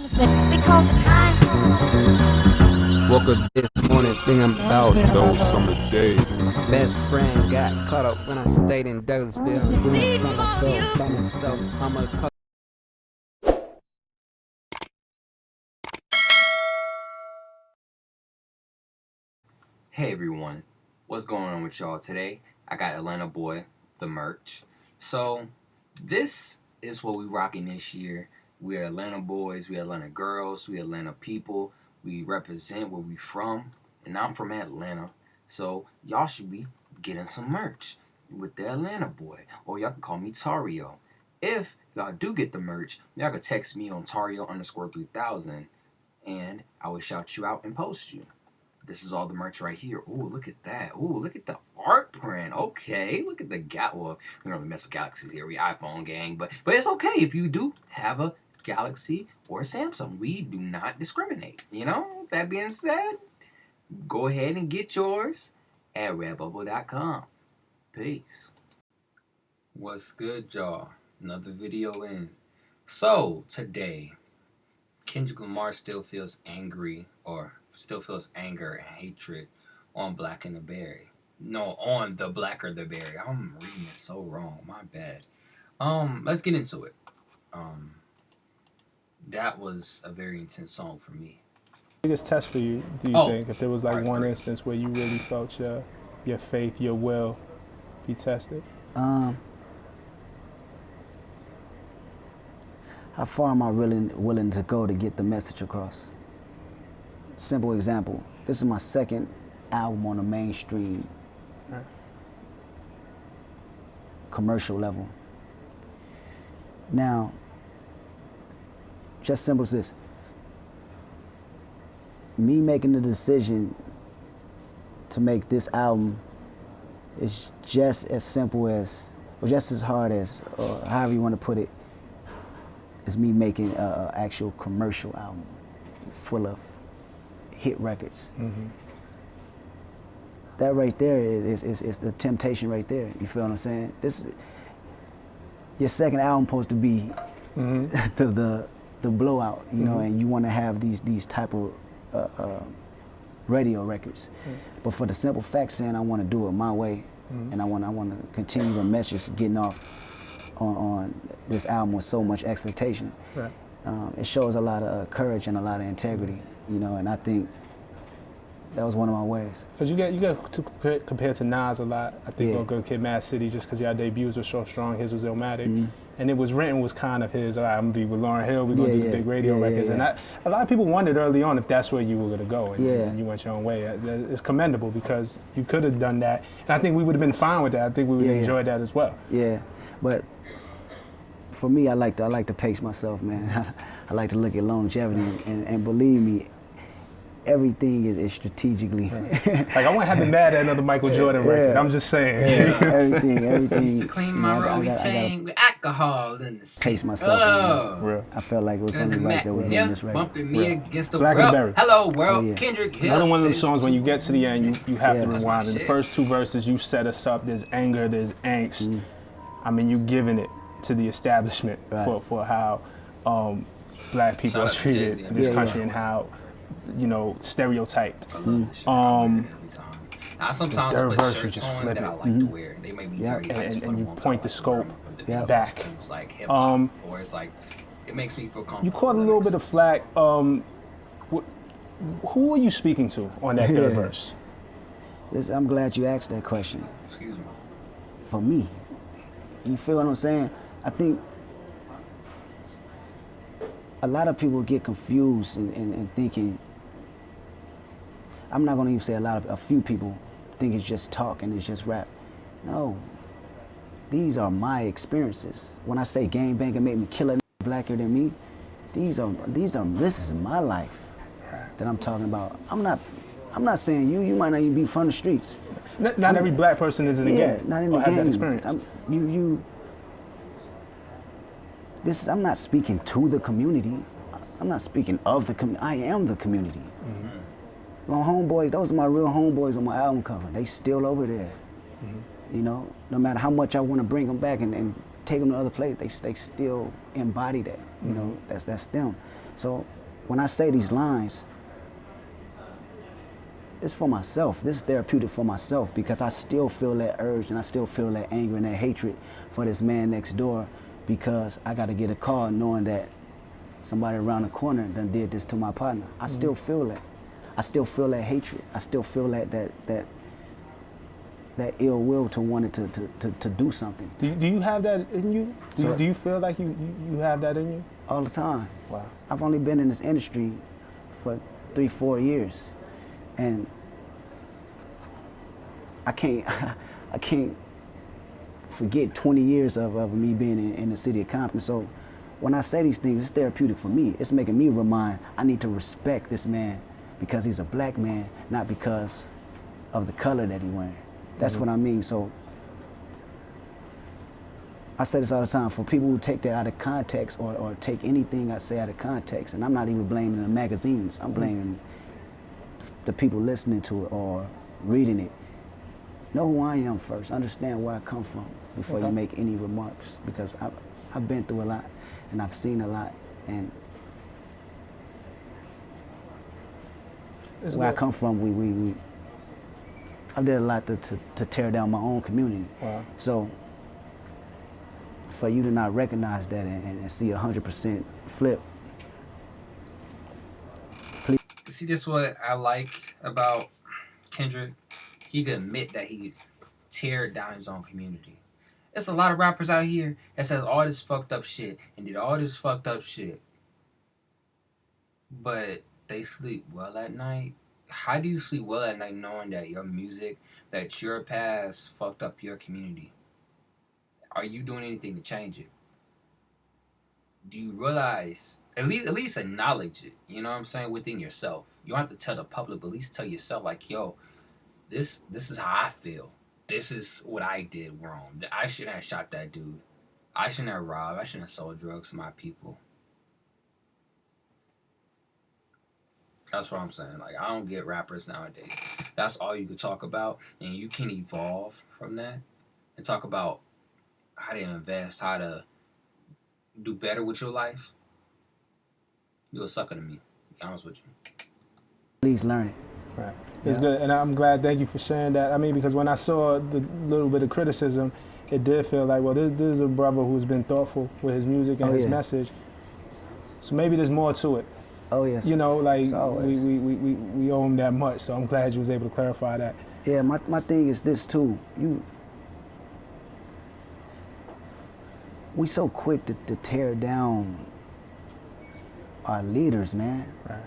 Because the times Woke up this morning thinking about Those summer days. best friend got caught up when I stayed in Douglasville. Doing some stuff by myself. I'm a Hey everyone, what's going on with y'all today? I got Atlanta Boy, the merch. So this is what we rocking this year. We're Atlanta boys, we Atlanta girls, we Atlanta people. We represent where we from, and I'm from Atlanta. So y'all should be getting some merch with the Atlanta Boy, or y'all can call me Tario. If y'all do get the merch, y'all can text me on Tario_3000, and I will shout you out and post you. This is all the merch right here. Ooh, look at that. Ooh, look at the art print. Okay, look at the well, we don't really mess with Galaxies here. We iPhone gang, but it's okay if you do have a Galaxy or a Samsung. We do not discriminate. You know. That being said, go ahead and get yours at redbubble.com. Peace. What's good, y'all? Another video in. So today, Kendrick Lamar still feels anger and hatred on Black and the Berry. No, on the Blacker the Berry. I'm reading it so wrong. My bad. Let's get into it. That was a very intense song for me. Biggest test for you, do you think? If there was like one instance where you really felt your faith, your will be tested? How far am I willing to go to get the message across? Simple example. This is my second album on a mainstream commercial level. Now, just simple as this. Me making the decision to make this album is just as simple as, or just as hard as, or however you want to put it, is me making an actual commercial album full of hit records. Mm-hmm. That right there is the temptation right there. You feel what I'm saying? Your second album supposed to be the blowout, you know, and you want to have these type of radio records. But for the simple fact saying I want to do it my way, and I want to continue the message getting off on this album with so much expectation. Right. It shows a lot of courage and a lot of integrity, you know, and I think that was one of my ways. Because you get to compare to Nas a lot. I think on Good Kid, Mad City, just because your debuts were so strong, his was Illmatic. And it was written was kind of his, all right, I'm gonna be with Lauryn Hill, we're gonna do the big radio records. And a lot of people wondered early on if that's where you were gonna go, and you went your own way. It's commendable because you could have done that, and I think we would have been fine with that. I think we would have enjoyed that as well. Yeah, but for me, I like to pace myself, man. I like to look at longevity, and believe me, everything is strategically. Like I wouldn't have been mad at another Michael Jordan record. I'm just saying. Everything. Used to clean my rolling chain with alcohol in the pace myself. Real. I felt like it was only right that we're doing this record. Bumping me against the Black and Berry. Hello world, Kendrick Hill. Another one of those songs when you get to the end, you have to rewind. In the first two verses, you set us up. There's anger, there's angst. I mean, you giving it to the establishment for how black people are treated in this country and how, you know, stereotyped. I love this shit. Every time. Now sometimes I put verse, you shirts just on flip that it. I like to wear. They make me dirty. And you point the scope back. It's like hip hop, or it's like it makes me feel comfortable. You caught a little bit of flack. Who are you speaking to on that third verse? I'm glad you asked that question. Excuse me. For me, you feel what I'm saying? I think a lot of people get confused in thinking, I'm not gonna even say a few people think it's just talk and it's just rap. No, these are my experiences. When I say gang bang and make me kill a blacker than me, this is my life that I'm talking about. I'm not saying you might not even be from the streets. Not every black person is in the gang. Not in the or gang. Has that experience. I'm not speaking to the community. I'm not speaking of the community. I am the community. My homeboys, those are my real homeboys on my album cover. They still over there. You know, no matter how much I want to bring them back and take them to other places, they still embody that. You know, that's them. So when I say these lines, it's for myself. This is therapeutic for myself because I still feel that urge and I still feel that anger and that hatred for this man next door because I got to get a call knowing that somebody around the corner done did this to my partner. I still feel that. I still feel that hatred. I still feel that ill will to want it to do something. Do you have that in you? Do you feel like you have that in you? All the time. Wow. I've only been in this industry for 3-4 years. And I can't forget 20 years of me being in the city of Compton. So when I say these things, it's therapeutic for me. It's making me remind I need to respect this man because he's a black man, not because of the color that he's wearing. That's what I mean. So I say this all the time, for people who take that out of context or take anything I say out of context, and I'm not even blaming the magazines, I'm blaming the people listening to it or reading it. Know who I am first. Understand where I come from before you make any remarks, because I've been through a lot and I've seen a lot, and where I come from, I did a lot to tear down my own community. Wow. So for you to not recognize that and see 100% flip. Please. See, this is what I like about Kendrick. He could admit that he tear down his own community. There's a lot of rappers out here that says all this fucked up shit and did all this fucked up shit, but they sleep well at night. How do you sleep well at night knowing that your music, that your past fucked up your community? Are you doing anything to change it? Do you realize, at least acknowledge it, you know what I'm saying, within yourself? You don't have to tell the public, but at least tell yourself, like, yo, this is how I feel. This is what I did wrong. I shouldn't have shot that dude. I shouldn't have robbed. I shouldn't have sold drugs to my people. That's what I'm saying. Like, I don't get rappers nowadays. That's all you could talk about, and you can evolve from that and talk about how to invest, how to do better with your life. You're a sucker to me, to be honest with you. Please learn it. Right. It's good, and I'm glad, thank you for sharing that. I mean, because when I saw the little bit of criticism, it did feel like, well, this is a brother who's been thoughtful with his music and his message. So maybe there's more to it. Oh, yes. You know, like, we owe him that much, so I'm glad you was able to clarify that. Yeah, my thing is this, too. We so quick to tear down our leaders, man. Right.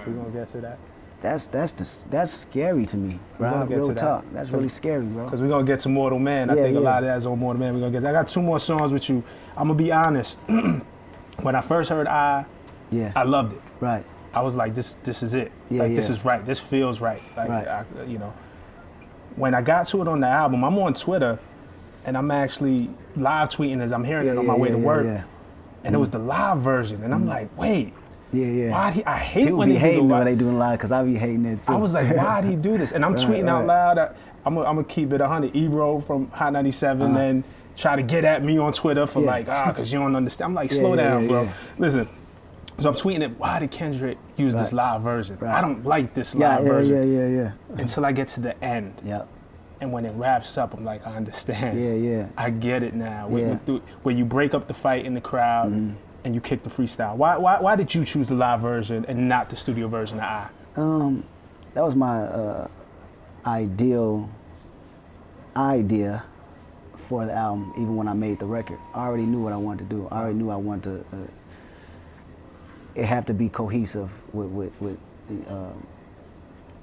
We're going to get to that. That's scary to me, bro. Real talk. That's really scary, bro. Because we're going to get to Mortal Man. I think a lot of that's on Mortal Man. We're going to get that. I got 2 more songs with you. I'm going to be honest. When I first heard I loved it. Right. I was like, this is it. Yeah, like, this is right. This feels right. Like, right. You know. When I got to it on the album, I'm on Twitter, and I'm actually live tweeting as I'm hearing it on my way to work. And it was the live version. And I'm like, wait. Why I hate people when be they hating do when they doing live, because I be hating it too. I was like, why'd he do this? And I'm tweeting out loud. I'm gonna keep it 100. Ebro from Hot 97, then try to get at me on Twitter for because you don't understand. I'm like, slow down, bro. Listen. So I'm tweeting it. Why did Kendrick use this live version? I don't like this live version. Until I get to the end. And when it wraps up, I'm like, I understand. I get it now. Where you break up the fight in the crowd. And you kick the freestyle. Why did you choose the live version and not the studio version of I? That was my ideal idea for the album, even when I made the record. I already knew what I wanted to do. I already knew I wanted to, it had to be cohesive with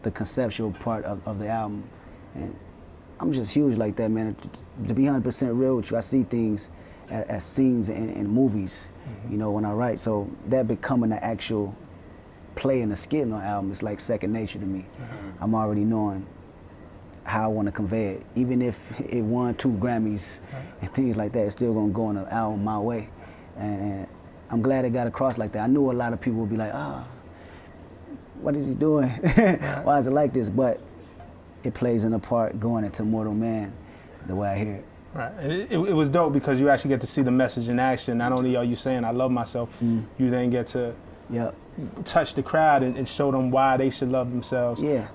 the conceptual part of the album. And I'm just huge like that, man. To be 100% real with you, I see things as scenes in movies. You know, when I write, so that becoming an actual play in a skit on the album is like second nature to me. I'm already knowing how I want to convey it. Even if it won 2 Grammys and things like that, it's still gonna go on the album my way. And I'm glad it got across like that. I knew a lot of people would be like, what is he doing? Why is it like this? But it plays in a part going into Mortal Man the way I hear it. Right, and it was dope because you actually get to see the message in action. Not only are you saying I love myself, you then get to Yep. touch the crowd and show them why they should love themselves. Yeah.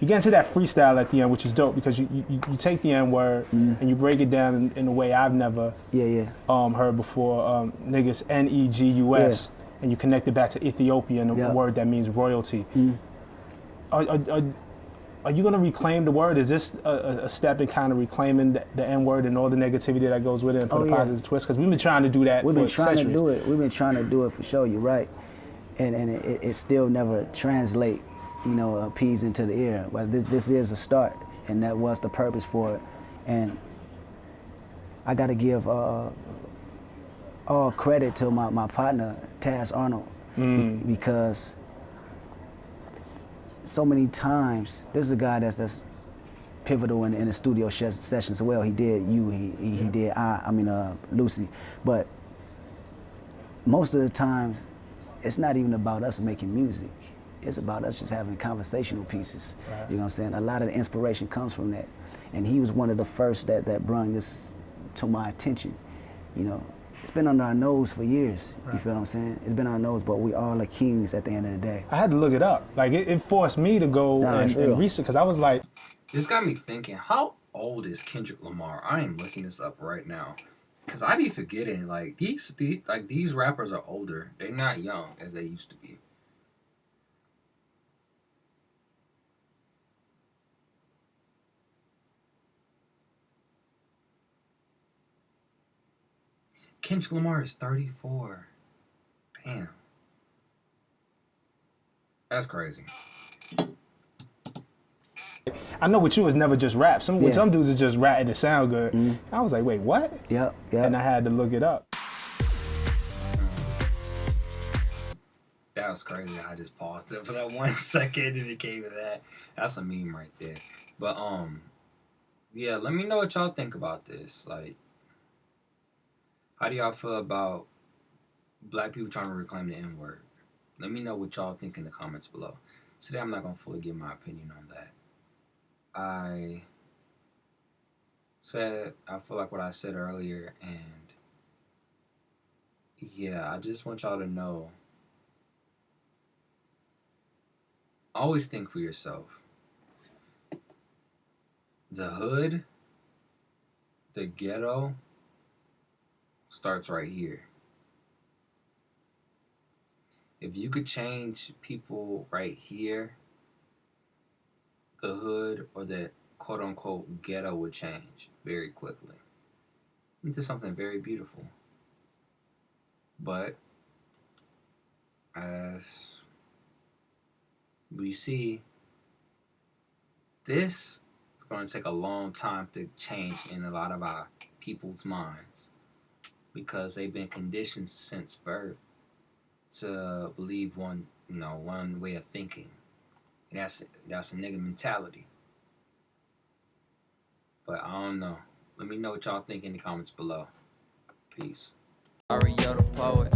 You get into that freestyle at the end, which is dope because you take the N word and you break it down in a way I've never heard before. Niggas Negus, and you connect it back to Ethiopia and a word that means royalty. Are you gonna reclaim the word? Is this a step in kind of reclaiming the N word and all the negativity that goes with it and put a positive twist? Because we've been trying to do that for centuries. We've been trying to do it for sure. You're right, and it still never translate, a piece into the ear. But this is a start, and that was the purpose for it. And I got to give all credit to my partner Taz Arnold because so many times this is a guy that's pivotal in the studio sessions as well. He did he did Lucy, but most of the times it's not even about us making music. It's about us just having conversational pieces. Right. You know what I'm saying? A lot of the inspiration comes from that. And he was one of the first that brought this to my attention. It's been under our nose for years. Right. You feel what I'm saying? It's been on our nose, but we all are kings at the end of the day. I had to look it up. Like, it forced me to go and research, because I was like... This got me thinking, how old is Kendrick Lamar? I am looking this up right now. Because I be forgetting, like, these rappers are older. They're not young as they used to be. Kendrick Lamar is 34. Damn. That's crazy. I know with you it's never just rap. With some dudes it's just rap and it sound good. I was like, wait, what? Yep. And I had to look it up. That was crazy. I just paused it for that 1 second and it came to that. That's a meme right there. But yeah, let me know what y'all think about this. Like, how do y'all feel about black people trying to reclaim the N-word? Let me know what y'all think in the comments below. Today I'm not going to fully give my opinion on that. I feel like what I said earlier, and yeah, I just want y'all to know, always think for yourself. The hood, the ghetto, starts right here. If you could change people right here, the hood or the quote-unquote ghetto would change very quickly into something very beautiful. But as we see, this is going to take a long time to change in a lot of our people's minds, because they've been conditioned since birth to believe one way of thinking. And that's a nigga mentality. But I don't know. Let me know what y'all think in the comments below. Peace. Mario the poet.